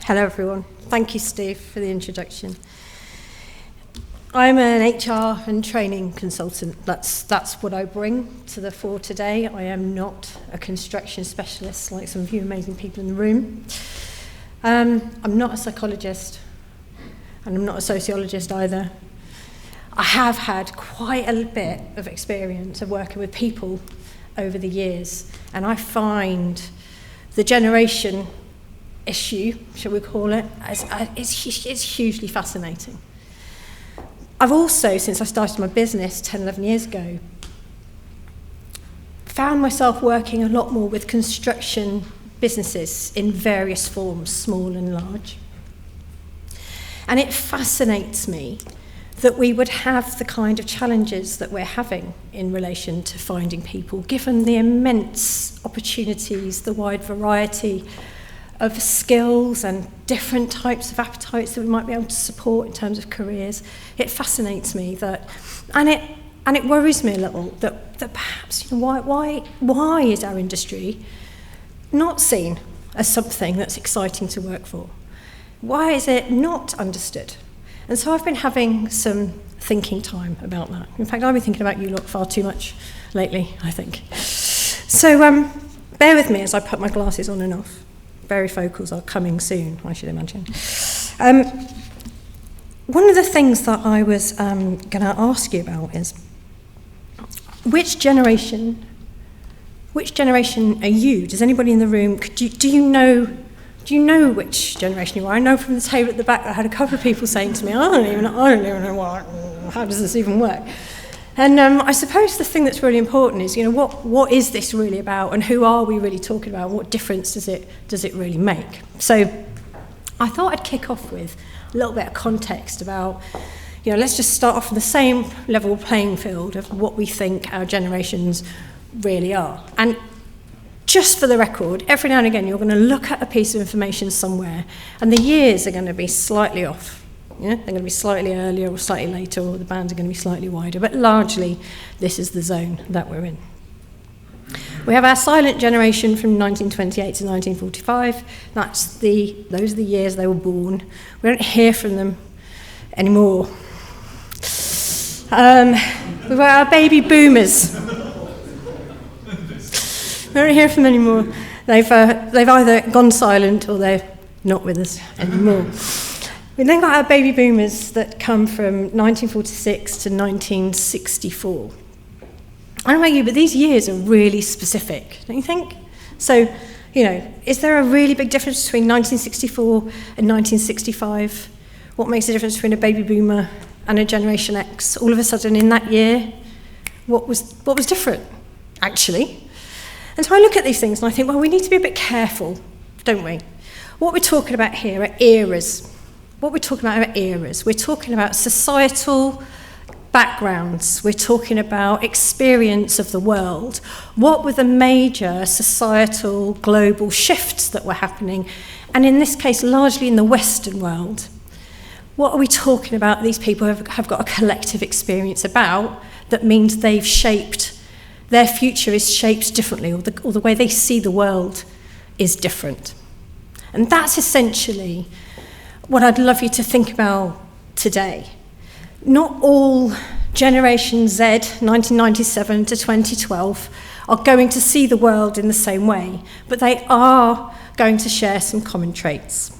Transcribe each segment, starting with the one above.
Hello everyone. Thank you, Steve, for the introduction. I'm an HR and training consultant. That's what I bring to the fore today. I am not a construction specialist like some of you amazing people in the room. I'm not a psychologist, and I'm not a sociologist either. I have had quite a bit of experience of working with people over the years, and I find the generation issue, shall we call it, it's hugely fascinating. I've also, since I started my business 10, 11 years ago, found myself working a lot more with construction businesses in various forms, small and large. And it fascinates me that we would have the kind of challenges that we're having in relation to finding people, given the immense opportunities, the wide variety of skills and different types of appetites that we might be able to support in terms of careers. It fascinates me that, and it worries me a little that perhaps, why is our industry not seen as something that's exciting to work for? Why is it not understood? And so I've been having some thinking time about that. In fact, I've been thinking about you lot far too much lately, I think. So bear with me as I put my glasses on and off. Varifocals are coming soon, I should imagine. One of the things that I was going to ask you about is, which generation are you? Does anybody in the room, do you know which generation you are? I know from the table at the back I had a couple of people saying to me, I don't even know how does this even work? And I suppose the thing that's really important is, what is this really about, and who are we really talking about? What difference does it really make? So I thought I'd kick off with a little bit of context about, let's just start off on the same level playing field of what we think our generations really are. And just for the record, every now and again you're going to look at a piece of information somewhere, and the years are going to be slightly off. They're going to be slightly earlier or slightly later, or the bands are going to be slightly wider, but largely this is the zone that we're in. We have our silent generation from 1928 to 1945. Those are the years they were born. We don't hear from them anymore. We've got our baby boomers. We don't hear from them anymore. They've either gone silent or they're not with us anymore. We then got our baby boomers that come from 1946 to 1964. I don't know about you, but these years are really specific, don't you think? So, is there a really big difference between 1964 and 1965? What makes the difference between a baby boomer and a Generation X? All of a sudden in that year, what was different, actually? And so I look at these things and I think, well, we need to be a bit careful, don't we? What we're talking about here are eras. We're talking about societal backgrounds. We're talking about experience of the world. What were the major societal global shifts that were happening? And in this case, largely in the Western world. What are we talking about these people have got a collective experience about that means they've shaped, their future is shaped differently, or the way they see the world is different. And that's essentially what I'd love you to think about today. Not all Generation Z, 1997 to 2012, are going to see the world in the same way, but they are going to share some common traits.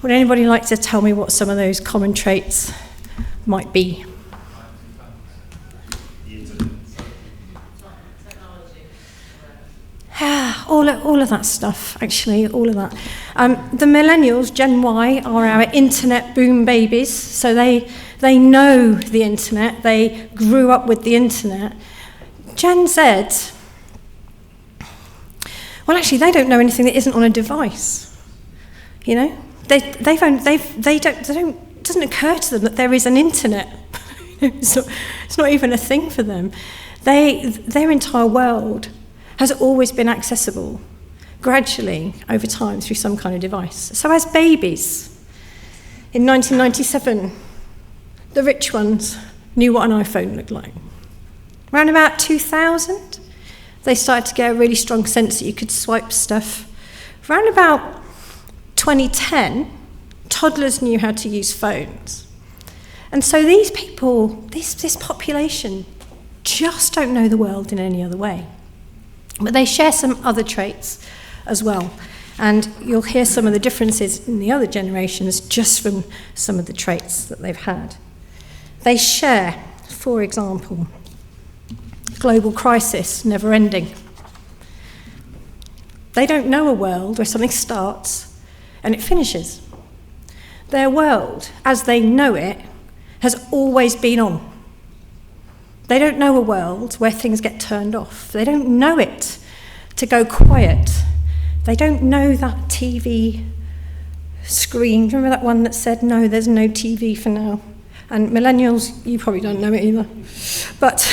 Would anybody like to tell me what some of those common traits might be? All of that stuff, actually, all of that. The millennials, Gen Y, are our internet boom babies, so they know the internet, they grew up with the internet. Gen Z, well, actually, they don't know anything that isn't on a device. It doesn't occur to them that there is an internet. It's not even a thing for them. Their entire world has always been accessible, gradually, over time, through some kind of device. So as babies, in 1997, the rich ones knew what an iPhone looked like. Around about 2000, they started to get a really strong sense that you could swipe stuff. Around about 2010, toddlers knew how to use phones. And so these people, this population, just don't know the world in any other way. But they share some other traits as well. And you'll hear some of the differences in the other generations just from some of the traits that they've had. They share, for example, global crisis, never ending. They don't know a world where something starts and it finishes. Their world, as they know it, has always been on. They don't know a world where things get turned off. They don't know it to go quiet. They don't know that TV screen. Remember that one that said, no, there's no TV for now? And millennials, you probably don't know it either. But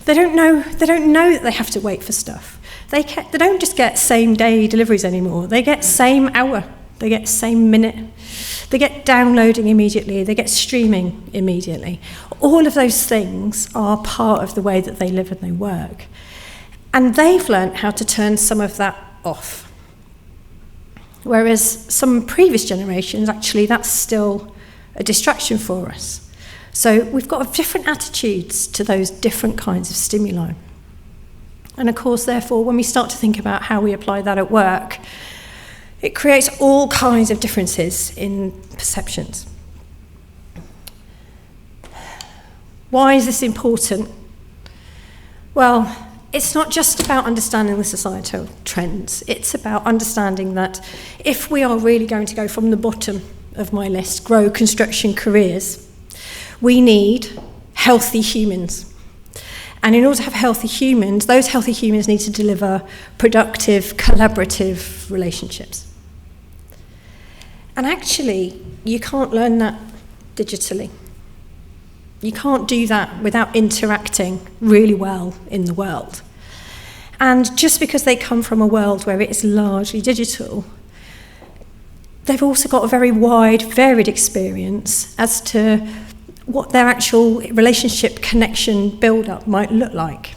they don't know that they have to wait for stuff. They don't just get same-day deliveries anymore. They get same hour. They get same minute. They get downloading immediately. They get streaming immediately. All of those things are part of the way that they live and they work. And they've learnt how to turn some of that off. Whereas some previous generations, actually, that's still a distraction for us. So we've got different attitudes to those different kinds of stimuli. And of course, therefore, when we start to think about how we apply that at work, it creates all kinds of differences in perceptions. Why is this important? Well, it's not just about understanding the societal trends. It's about understanding that if we are really going to go from the bottom of my list, grow construction careers, we need healthy humans. And in order to have healthy humans, those healthy humans need to deliver productive, collaborative relationships. And actually, you can't learn that digitally. You can't do that without interacting really well in the world. And just because they come from a world where it is largely digital, they've also got a very wide, varied experience as to what their actual relationship connection build-up might look like.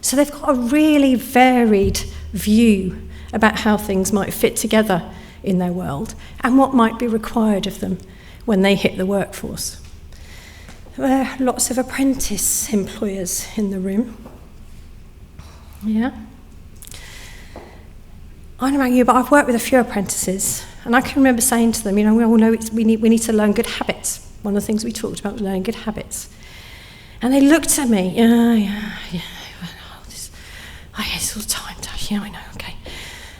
So they've got a really varied view about how things might fit together in their world and what might be required of them when they hit the workforce. There are lots of apprentice employers in the room. Yeah. I don't know about you, but I've worked with a few apprentices, and I can remember saying to them, we all know we need to learn good habits. One of the things we talked about was learning good habits. And they looked at me, it's all the time, Tash, I know, okay.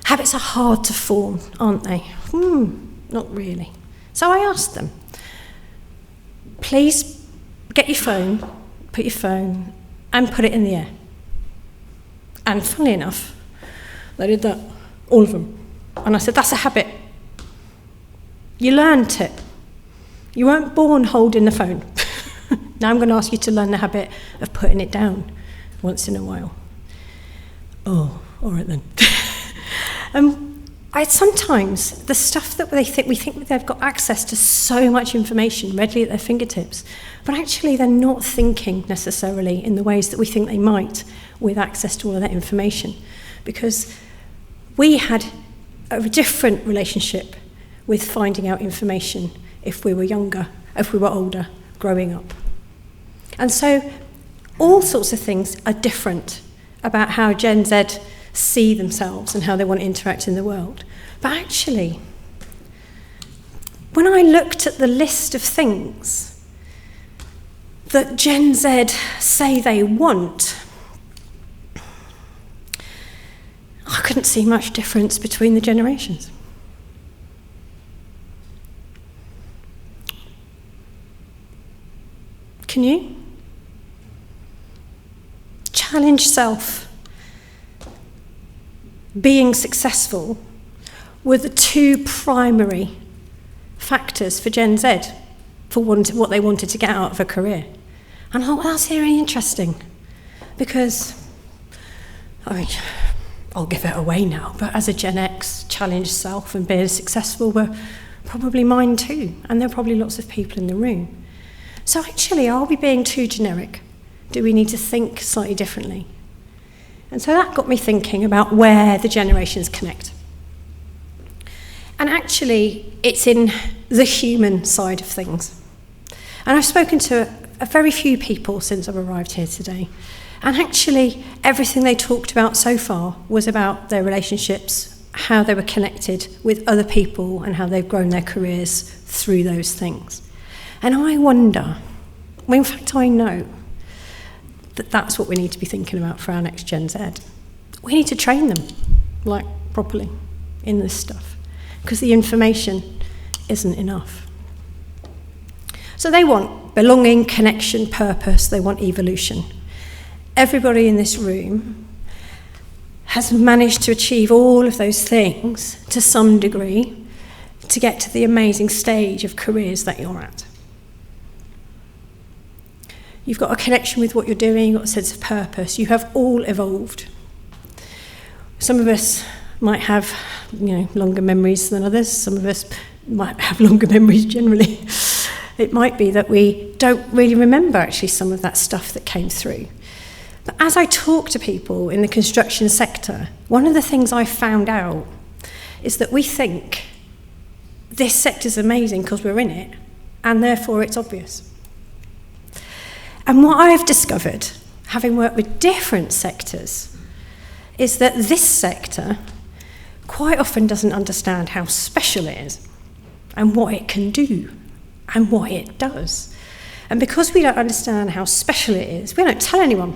Habits are hard to form, aren't they? Not really. So I asked them, please get your phone, put your phone, and put it in the air. And funnily enough, they did that, all of them. And I said, that's a habit. You learned it. You weren't born holding the phone. Now I'm going to ask you to learn the habit of putting it down once in a while. Oh, all right then. Sometimes the stuff that we think they've got access to so much information readily at their fingertips, but actually they're not thinking necessarily in the ways that we think they might with access to all of that information, because we had a different relationship with finding out information if we were younger, if we were older, growing up. And so all sorts of things are different about how Gen Z see themselves and how they want to interact in the world. But actually, when I looked at the list of things that Gen Z say they want, I couldn't see much difference between the generations. Can you? Challenge self. Being successful were the two primary factors for Gen Z for what they wanted to get out of a career. And I thought, well, that's really interesting, because, I'll give it away now, but as a Gen X, challenge self and being successful were probably mine too, and there are probably lots of people in the room. So actually, are we being too generic? Do we need to think slightly differently? And so that got me thinking about where the generations connect. And actually, it's in the human side of things. And I've spoken to a very few people since I've arrived here today. And actually, everything they talked about so far was about their relationships, how they were connected with other people, and how they've grown their careers through those things. And I wonder, well, in fact, I know that that's what we need to be thinking about for our next Gen Z. We need to train them, like, properly in this stuff, because the information isn't enough. So they want belonging, connection, purpose, they want evolution. Everybody in this room has managed to achieve all of those things to some degree to get to the amazing stage of careers that you're at. You've got a connection with what you're doing, you've got a sense of purpose. You have all evolved. Some of us might have, longer memories than others. Some of us might have longer memories generally. It might be that we don't really remember actually some of that stuff that came through. But as I talk to people in the construction sector, one of the things I found out is that we think this sector's amazing because we're in it, and therefore it's obvious. And what I've discovered, having worked with different sectors, is that this sector quite often doesn't understand how special it is and what it can do and what it does. And because we don't understand how special it is, we don't tell anyone.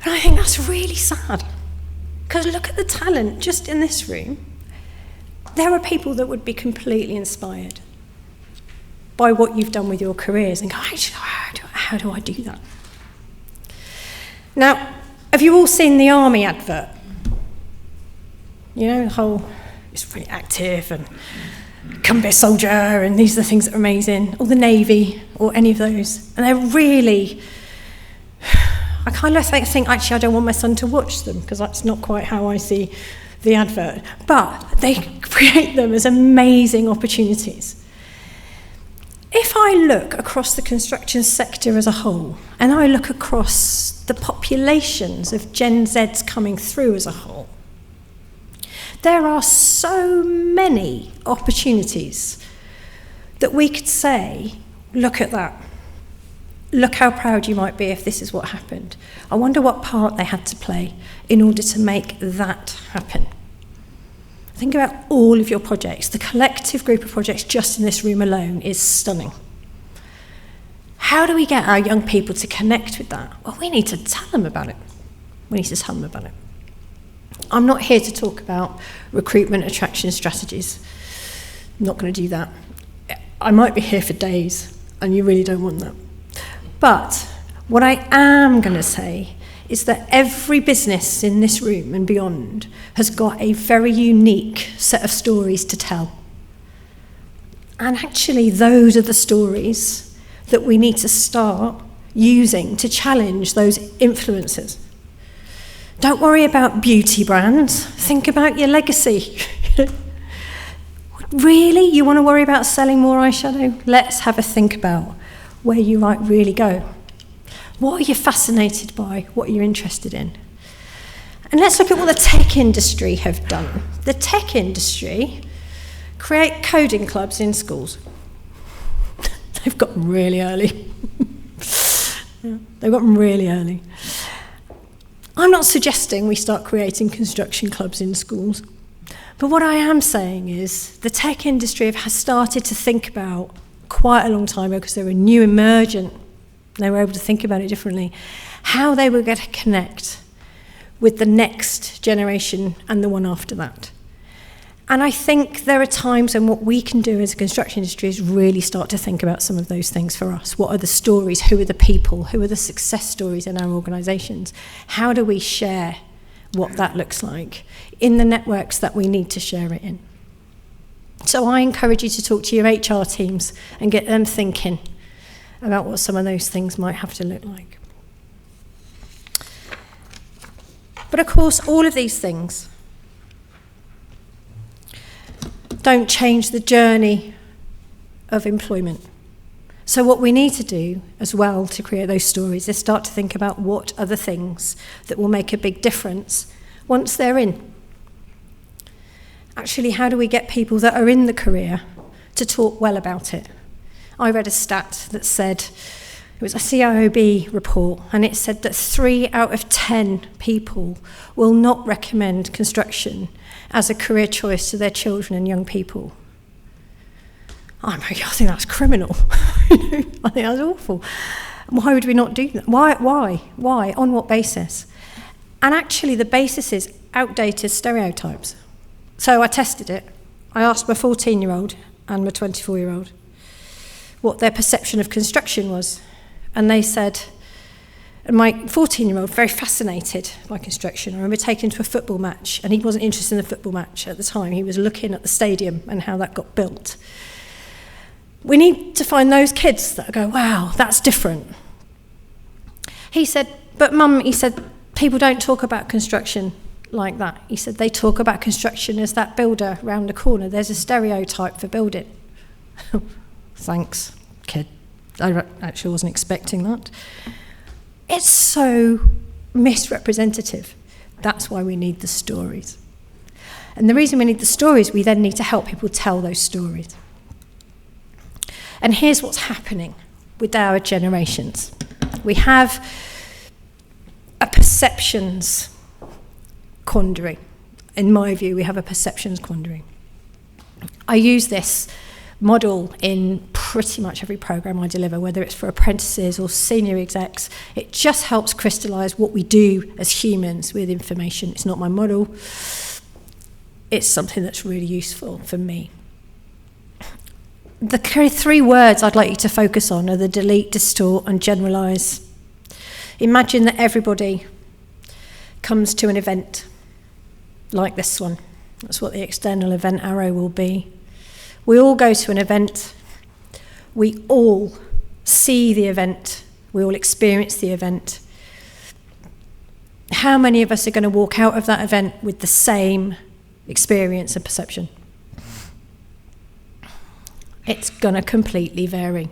And I think that's really sad. Because look at the talent just in this room. There are people that would be completely inspired by what you've done with your careers and go, actually, how do I do that? Now, have you all seen the army advert? The whole, it's really active and come be a soldier and these are the things that are amazing, or the Navy, or any of those. And they're really, I kind of think, actually, I don't want my son to watch them because that's not quite how I see the advert. But they create them as amazing opportunities. If I look across the construction sector as a whole, and I look across the populations of Gen Zs coming through as a whole, there are so many opportunities that we could say, look at that. Look how proud you might be if this is what happened. I wonder what part they had to play in order to make that happen. Think about all of your projects. The collective group of projects just in this room alone is stunning. How do we get our young people to connect with that? Well, we need to tell them about it. I'm not here to talk about recruitment attraction strategies. I'm not going to do that. I might be here for days, and you really don't want that. But what I am going to say is that every business in this room and beyond has got a very unique set of stories to tell. And actually, those are the stories that we need to start using to challenge those influences. Don't worry about beauty brands. Think about your legacy. Really? You want to worry about selling more eyeshadow? Let's have a think about where you might really go. What are you fascinated by? What are you interested in? And let's look at what the tech industry have done. The tech industry create coding clubs in schools. They've got them really early. They've got them really early. I'm not suggesting we start creating construction clubs in schools, but what I am saying is the tech industry has started to think about quite a long time ago, because they were new, emergent, they were able to think about it differently, how they were going to connect with the next generation and the one after that. And I think there are times when what we can do as a construction industry is really start to think about some of those things for us. What are the stories? Who are the people? Who are the success stories in our organisations? How do we share what that looks like in the networks that we need to share it in? So I encourage you to talk to your HR teams and get them thinking about what some of those things might have to look like. But of course, all of these things don't change the journey of employment. So what we need to do as well to create those stories is start to think about what are the things that will make a big difference once they're in. actually, how do we get people that are in the career to talk well about it? I read a stat that said, it was a CIOB report, and it said that 3 out of 10 people will not recommend construction as a career choice to their children and young people. I think that's criminal. I think that's awful. Why would we not do that? Why? On what basis? And actually, the basis is outdated stereotypes. So I tested it. I asked my 14-year-old and my 24-year-old what their perception of construction was. And they said, and my 14-year-old, very fascinated by construction. I remember taking him to a football match, and he wasn't interested in the football match at the time. He was looking at the stadium and how that got built. We need to find those kids that go, wow, that's different. He said, but Mum, he said, people don't talk about construction like that. He said, they talk about construction as that builder round the corner. There's a stereotype for building. Thanks, kid. I actually wasn't expecting that. It's so misrepresentative. That's why we need the stories. And the reason we need the stories, we then need to help people tell those stories. And here's what's happening with our generations. We have a perceptions quandary. In my view, we have a perceptions quandary. I use this model in pretty much every program I deliver, whether it's for apprentices or senior execs. It just helps crystallise what we do as humans with information. It's not my model. It's something that's really useful for me. The 3 words I'd like you to focus on are the delete, distort, and generalise. Imagine that everybody comes to an event like this one. That's what the external event arrow will be. We all go to an event. We all see the event. We all experience the event. How many of us are going to walk out of that event with the same experience and perception? It's going to completely vary.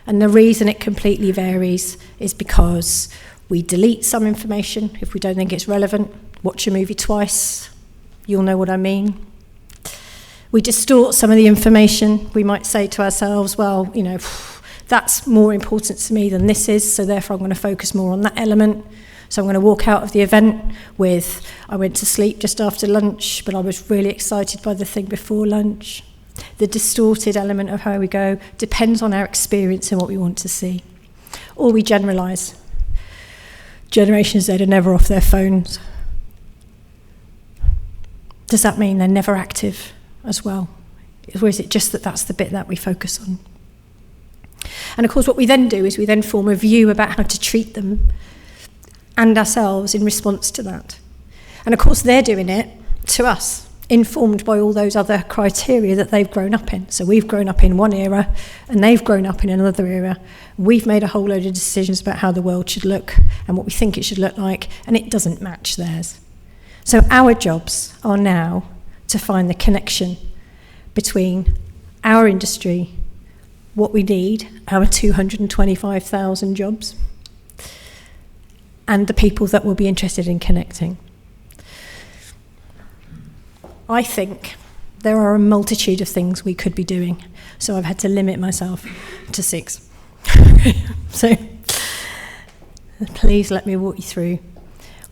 And the reason it completely varies is because we delete some information if we don't think it's relevant. Watch a movie twice, you'll know what I mean. We distort some of the information. We might say to ourselves, well, that's more important to me than this is, so therefore I'm going to focus more on that element. So I'm going to walk out of the event with, I went to sleep just after lunch, but I was really excited by the thing before lunch. The distorted element of how we go depends on our experience and what we want to see. Or we generalise. Generation Z are never off their phones. Does that mean they're never active as well? Or is it just that that's the bit that we focus on? And of course what we then do is we then form a view about how to treat them and ourselves in response to that. And of course they're doing it to us, informed by all those other criteria that they've grown up in. So we've grown up in one era and they've grown up in another era. We've made a whole load of decisions about how the world should look and what we think it should look like, and it doesn't match theirs. So our jobs are now to find the connection between our industry, what we need, our 225,000 jobs, and the people that will be interested in connecting. I think there are a multitude of things we could be doing, so I've had to limit myself to 6. So please let me walk you through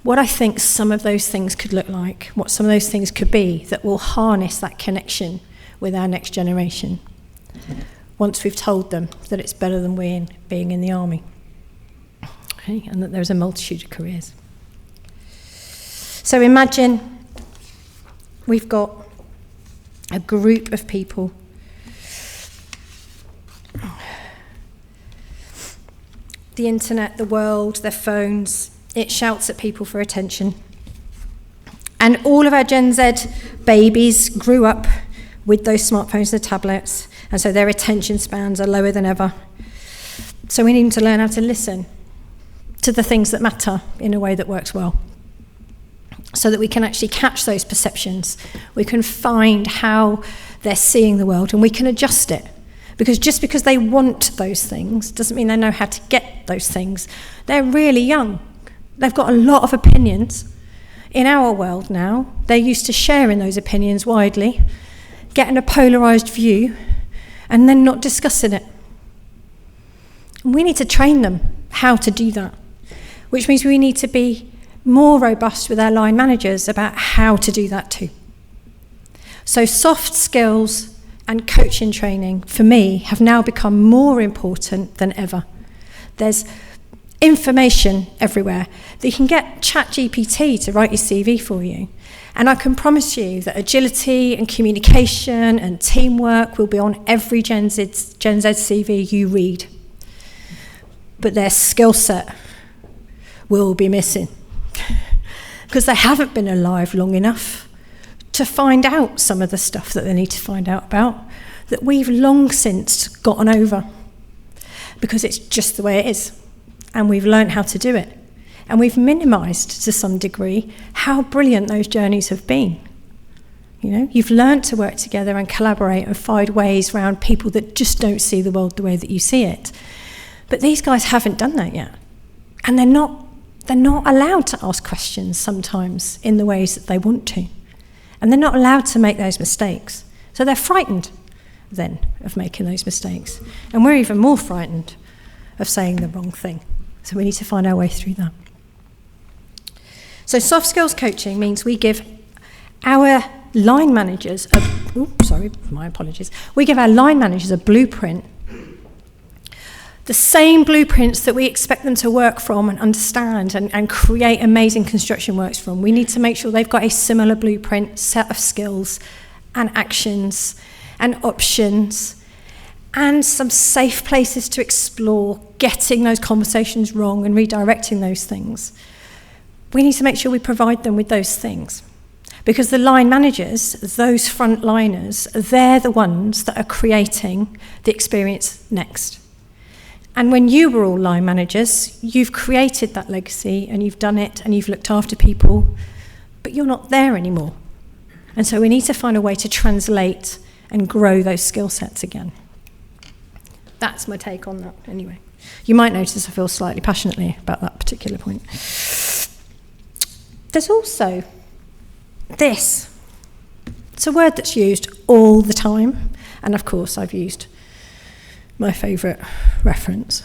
what I think some of those things could look like, what some of those things could be that will harness that connection with our next generation once we've told them that it's better than being in the army, okay, and that there's a multitude of careers. So imagine we've got a group of people the internet, the world, their phones, it shouts at people for attention. And all of our Gen Z babies grew up with those smartphones and tablets, and so their attention spans are lower than ever. So we need to learn how to listen to the things that matter in a way that works well, so that we can actually catch those perceptions. We can find how they're seeing the world, and we can adjust it. Because just because they want those things doesn't mean they know how to get those things. They're really young. They've got a lot of opinions. In our world now, they're used to sharing those opinions widely, getting a polarised view, and then not discussing it. And we need to train them how to do that, which means we need to be more robust with our line managers about how to do that too. So soft skills and coaching training, for me, have now become more important than ever. There's information everywhere. You can get ChatGPT to write your CV for you. And I can promise you that agility and communication and teamwork will be on every Gen Z CV you read. But their skill set will be missing because they haven't been alive long enough to find out some of the stuff that they need to find out about that we've long since gotten over because it's just the way it is and we've learned how to do it and we've minimised to some degree how brilliant those journeys have been. You know, you've learned to work together and collaborate and find ways around people that just don't see the world the way that you see it. But these guys haven't done that yet. And they're not allowed to ask questions sometimes in the ways that they want to. And they're not allowed to make those mistakes. So they're frightened then of making those mistakes. And we're even more frightened of saying the wrong thing. So we need to find our way through that. So soft skills coaching means we give our line managers we give our line managers a blueprint. The same blueprints that we expect them to work from and understand and create amazing construction works from. We need to make sure they've got a similar blueprint, set of skills and actions and options and some safe places to explore, getting those conversations wrong and redirecting those things. We need to make sure we provide them with those things. Because the line managers, those frontliners, they're the ones that are creating the experience next. And when you were all line managers, you've created that legacy and you've done it and you've looked after people, but you're not there anymore. And so we need to find a way to translate and grow those skill sets again. That's my take on that anyway. You might notice I feel slightly passionately about that particular point. There's also this. It's a word that's used all the time, and of course I've used my favourite reference.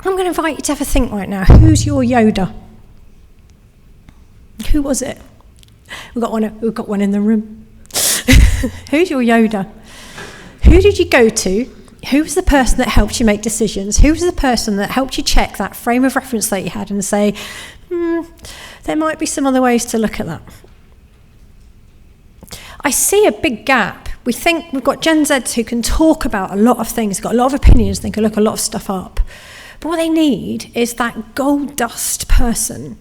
I'm going to invite you to have a think right now. Who's your Yoda? Who was it? We've got one in the room. Who's your Yoda? Who did you go to? Who was the person that helped you make decisions? Who was the person that helped you check that frame of reference that you had and say, there might be some other ways to look at that? I see a big gap. We think we've got Gen Zs who can talk about a lot of things, got a lot of opinions, they can look a lot of stuff up. But what they need is that gold dust person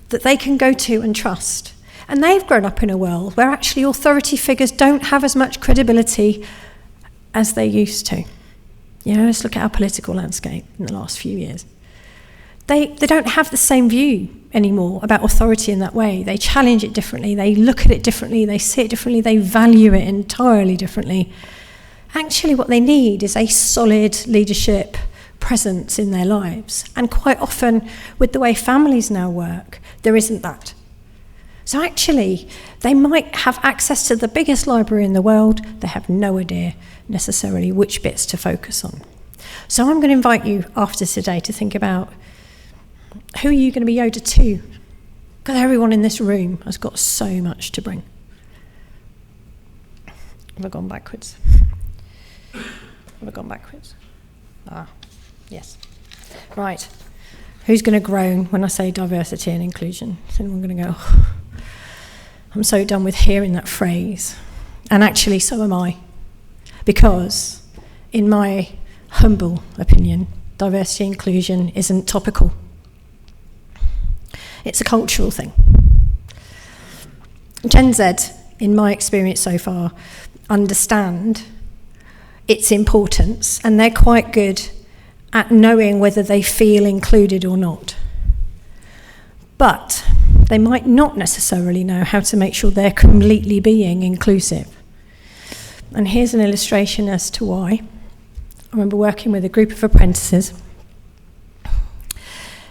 that they can go to and trust. And they've grown up in a world where actually authority figures don't have as much credibility as they used to. You know, let's look at our political landscape in the last few years. They don't have the same view anymore about authority in that way. They challenge it differently, they look at it differently, they see it differently, they value it entirely differently. Actually, what they need is a solid leadership presence in their lives. And quite often, with the way families now work, there isn't that. So actually, they might have access to the biggest library in the world, they have no idea necessarily which bits to focus on. So I'm going to invite you after today to think about who are you going to be Yoda to? Because everyone in this room has got so much to bring. Have I gone backwards? Have I gone backwards? Yes. Right. Who's going to groan when I say diversity and inclusion? Is anyone going to go, I'm so done with hearing that phrase. And actually, so am I. Because, in my humble opinion, diversity and inclusion isn't topical. It's a cultural thing. Gen Z, in my experience so far, understand its importance, and they're quite good at knowing whether they feel included or not. But they might not necessarily know how to make sure they're completely being inclusive. And here's an illustration as to why. I remember working with a group of apprentices,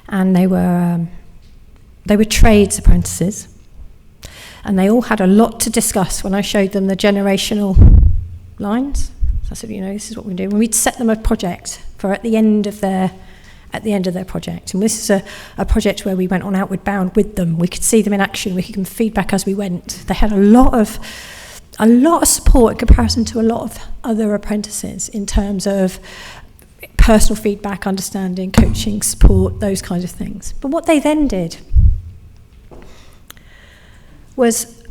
and they were They were trades apprentices, and they all had a lot to discuss when I showed them the generational lines. So I said, this is what we do. When we'd set them a project for at the end of their project, and this is a project where we went on outward bound with them. We could see them in action. We could give them feedback as we went. They had a lot of support in comparison to a lot of other apprentices in terms of personal feedback, understanding, coaching, support, those kinds of things. But what they then did was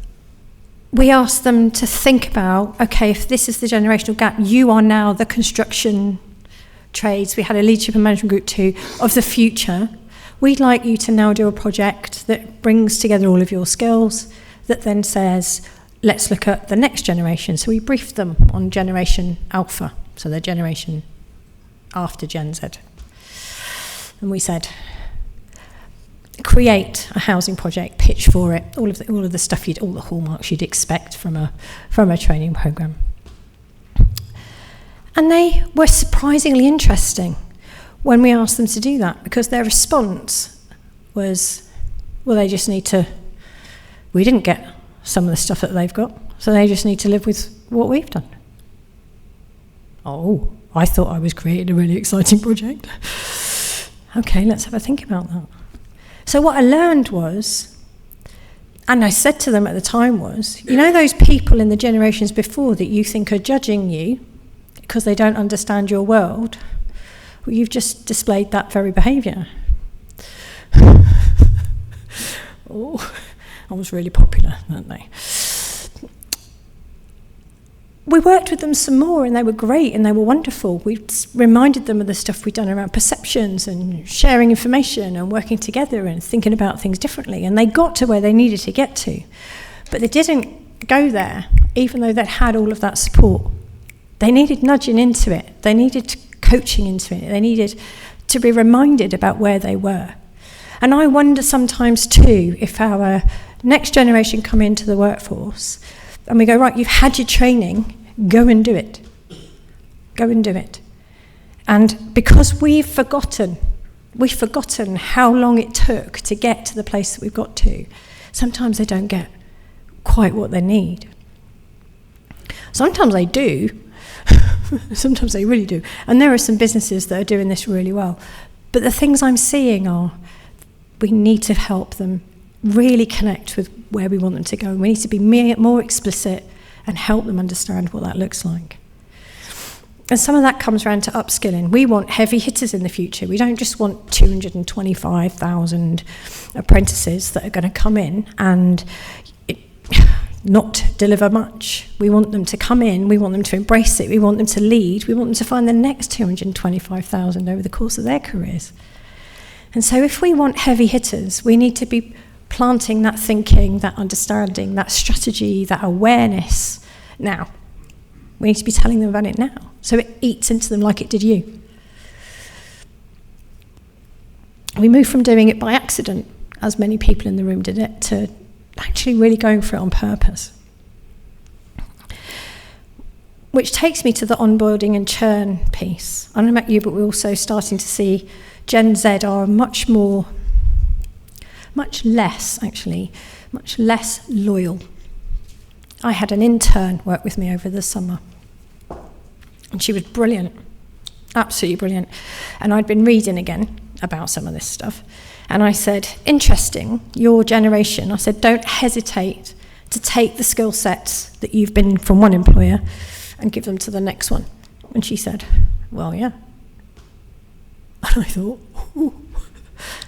we asked them to think about, okay, if this is the generational gap, you are now the construction trades. We had a leadership and management group too of the future. We'd like you to now do a project that brings together all of your skills, that then says, let's look at the next generation. So we briefed them on generation alpha, so the generation after Gen Z. And we said, create a housing project, pitch for it, all of the stuff all the hallmarks you'd expect from a training program. And they were surprisingly interesting when we asked them to do that, because their response was, well, they just need to, we didn't get some of the stuff that they've got, so they just need to live with what we've done. Oh, I thought I was creating a really exciting project. Okay, let's have a think about that. So what I learned was, and I said to them at the time was, those people in the generations before that you think are judging you because they don't understand your world, well, you've just displayed that very behaviour. Oh, I was really popular, weren't they? We worked with them some more, and they were great and they were wonderful. We reminded them of the stuff we'd done around perceptions and sharing information and working together and thinking about things differently. And they got to where they needed to get to. But they didn't go there, even though they'd had all of that support. They needed nudging into it. They needed coaching into it. They needed to be reminded about where they were. And I wonder sometimes too, if our next generation come into the workforce and we go, right, you've had your training, go and do it. Go and do it. And because we've forgotten how long it took to get to the place that we've got to, sometimes they don't get quite what they need. Sometimes they do. Sometimes they really do. And there are some businesses that are doing this really well. But the things I'm seeing are, we need to help them really connect with where we want them to go. We need to be more explicit and help them understand what that looks like. And some of that comes around to upskilling. We want heavy hitters in the future. We don't just want 225,000 apprentices that are going to come in and not deliver much. We want them to come in, we want them to embrace it, we want them to lead, we want them to find the next 225,000 over the course of their careers. And so if we want heavy hitters, we need to be planting that thinking, that understanding, that strategy, that awareness now. We need to be telling them about it now, so it eats into them like it did you. We moved from doing it by accident, as many people in the room did it, to actually really going for it on purpose. Which takes me to the onboarding and churn piece. I don't know about you, but we're also starting to see Gen Z are much less loyal. I had an intern work with me over the summer, and she was brilliant, absolutely brilliant. And I'd been reading again about some of this stuff, and I said, interesting, your generation. I said, don't hesitate to take the skill sets that you've been from one employer and give them to the next one. And she said, well, yeah. And I thought, ooh.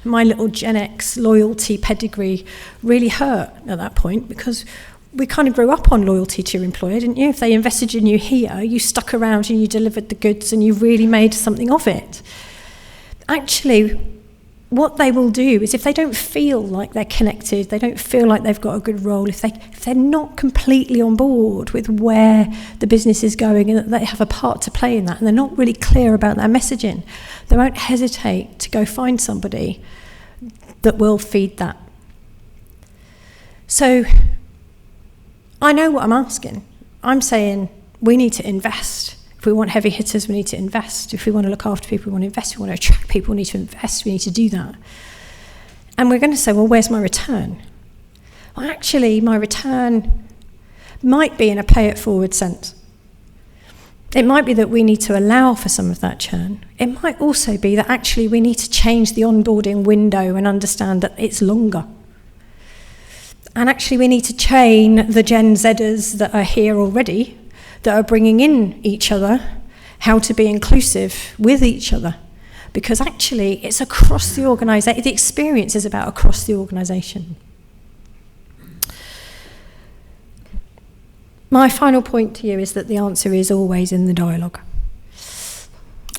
My little Gen X loyalty pedigree really hurt at that point, because we kind of grew up on loyalty to your employer, didn't you? If they invested in you here, you stuck around and you delivered the goods and you really made something of it. Actually, what they will do is, if they don't feel like they're connected, they don't feel like they've got a good role, if they're not completely on board with where the business is going and that they have a part to play in that, and they're not really clear about their messaging, they won't hesitate to go find somebody that will feed that. So I know what I'm asking. I'm saying we need to invest. If we want heavy hitters, we need to invest. If we want to look after people, we want to invest. If we want to attract people, we need to invest. We need to do that. And we're going to say, well, where's my return? Well, actually, my return might be in a pay-it-forward sense. It might be that we need to allow for some of that churn. It might also be that actually we need to change the onboarding window and understand that it's longer. And actually we need to train the Gen Zers that are here already, that are bringing in each other, how to be inclusive with each other. Because actually it's across the organisation, the experience is about across the organisation. My final point to you is that the answer is always in the dialogue.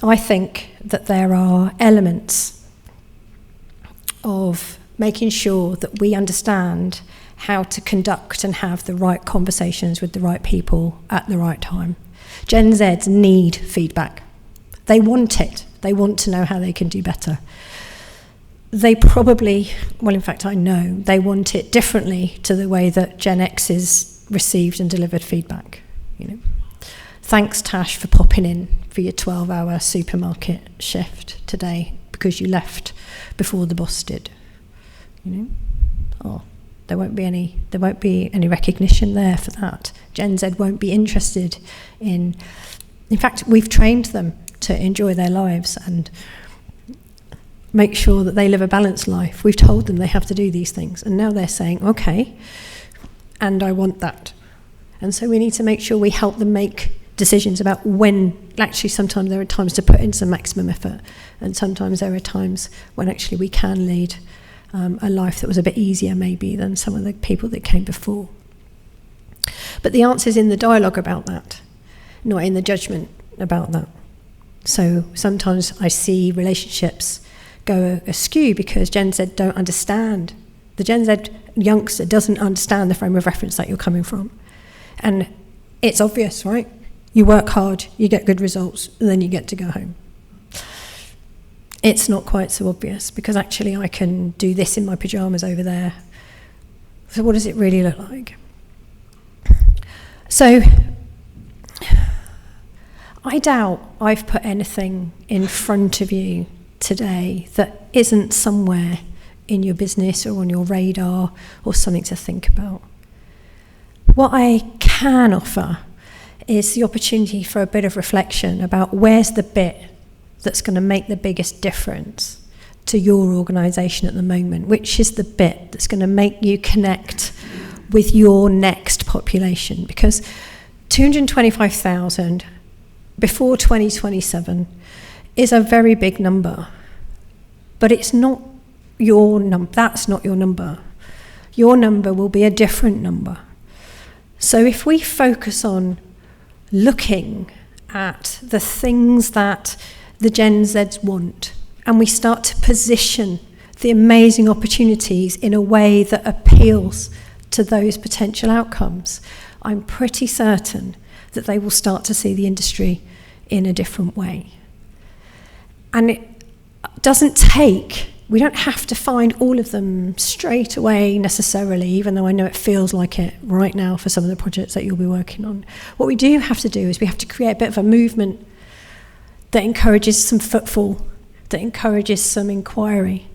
I think that there are elements of making sure that we understand how to conduct and have the right conversations with the right people at the right time. Gen Zs need feedback. They want it. They want to know how they can do better. They probably, well, in fact, I know, they want it differently to the way that Gen X's received and delivered feedback. Thanks, Tash, for popping in for your 12-hour supermarket shift today because you left before the boss did. There won't be any recognition there for that. Gen Z won't be interested in fact, we've trained them to enjoy their lives and make sure that they live a balanced life. We've told them they have to do these things, and now they're saying, okay, and I want that. And so we need to make sure we help them make decisions about when. Actually, sometimes there are times to put in some maximum effort, and sometimes there are times when actually we can lead a life that was a bit easier maybe than some of the people that came before. But the answer's in the dialogue about that, not in the judgment about that. So sometimes I see relationships go askew because Gen Z don't understand. The Gen Z youngster doesn't understand the frame of reference that you're coming from. And it's obvious, right? You work hard, you get good results, and then you get to go home. It's not quite so obvious because actually I can do this in my pyjamas over there. So what does it really look like? So I doubt I've put anything in front of you today that isn't somewhere in your business or on your radar or something to think about. What I can offer is the opportunity for a bit of reflection about where's the bit that's going to make the biggest difference to your organisation at the moment, which is the bit that's going to make you connect with your next population. Because 225,000 before 2027 is a very big number, but it's not your number. That's not your number. Your number will be a different number. So if we focus on looking at the things that the Gen Zs want, and we start to position the amazing opportunities in a way that appeals to those potential outcomes, I'm pretty certain that they will start to see the industry in a different way. And it doesn't take, we don't have to find all of them straight away necessarily, even though I know it feels like it right now for some of the projects that you'll be working on. What we do have to do is we have to create a bit of a movement that encourages some footfall, that encourages some inquiry.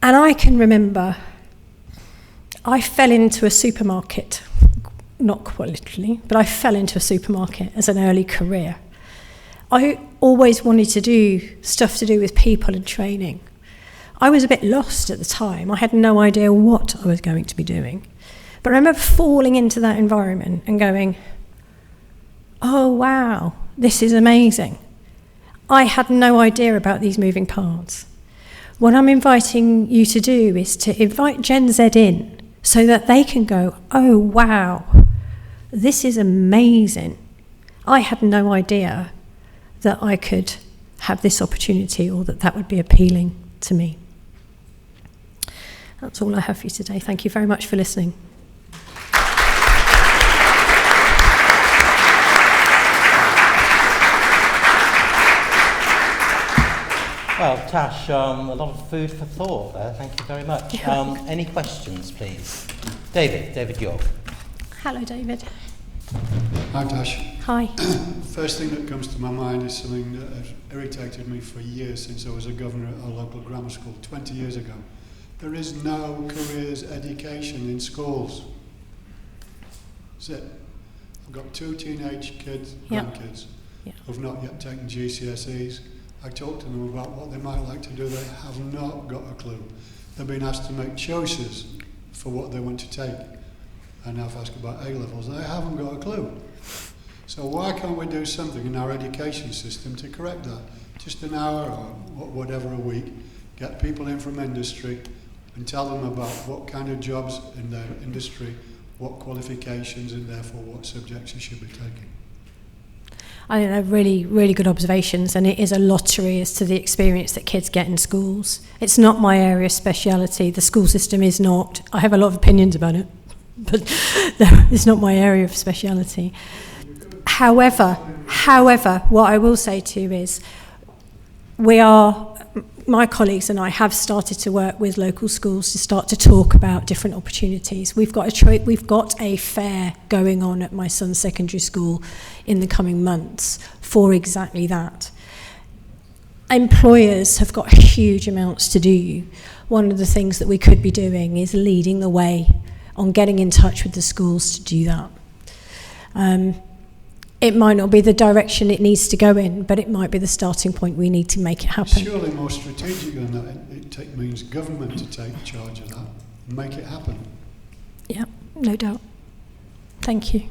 And I can remember I fell into a supermarket, not quite literally, but I fell into a supermarket as an early career. I always wanted to do stuff to do with people and training. I was a bit lost at the time. I had no idea what I was going to be doing. But I remember falling into that environment and going, oh wow, this is amazing. I had no idea about these moving parts. What I'm inviting you to do is to invite Gen Z in so that they can go, oh wow, this is amazing. I had no idea that I could have this opportunity or that would be appealing to me. That's all I have for you today. Thank you very much for listening. Well, Tash, a lot of food for thought there. Thank you very much. Any questions, please? David York. Hello, David. Hi, Tash. Hi. First thing that comes to my mind is something that has irritated me for years since I was a governor at a local grammar school 20 years ago. There is no careers education in schools. That's it. I've got 2 teenage kids, grandkids, who've not yet taken GCSEs. I talk to them about what they might like to do. They have not got a clue. They've been asked to make choices for what they want to take. And now if I ask about A-levels, they haven't got a clue. So why can't we do something in our education system to correct that? Just an hour or whatever a week, get people in from industry and tell them about what kind of jobs in their industry, what qualifications, and therefore what subjects you should be taking. I think they're really, really good observations, and it is a lottery as to the experience that kids get in schools. It's not my area of speciality. The school system is not. I have a lot of opinions about it, but it's not my area of speciality. However, what I will say to you is my colleagues and I have started to work with local schools to start to talk about different opportunities. We've got a fair going on at my son's secondary school in the coming months for exactly that. Employers have got huge amounts to do. One of the things that we could be doing is leading the way on getting in touch with the schools to do that. It might not be the direction it needs to go in, but it might be the starting point we need to make it happen. Surely more strategic than that, it means government to take charge of that and make it happen. Yeah, no doubt. Thank you.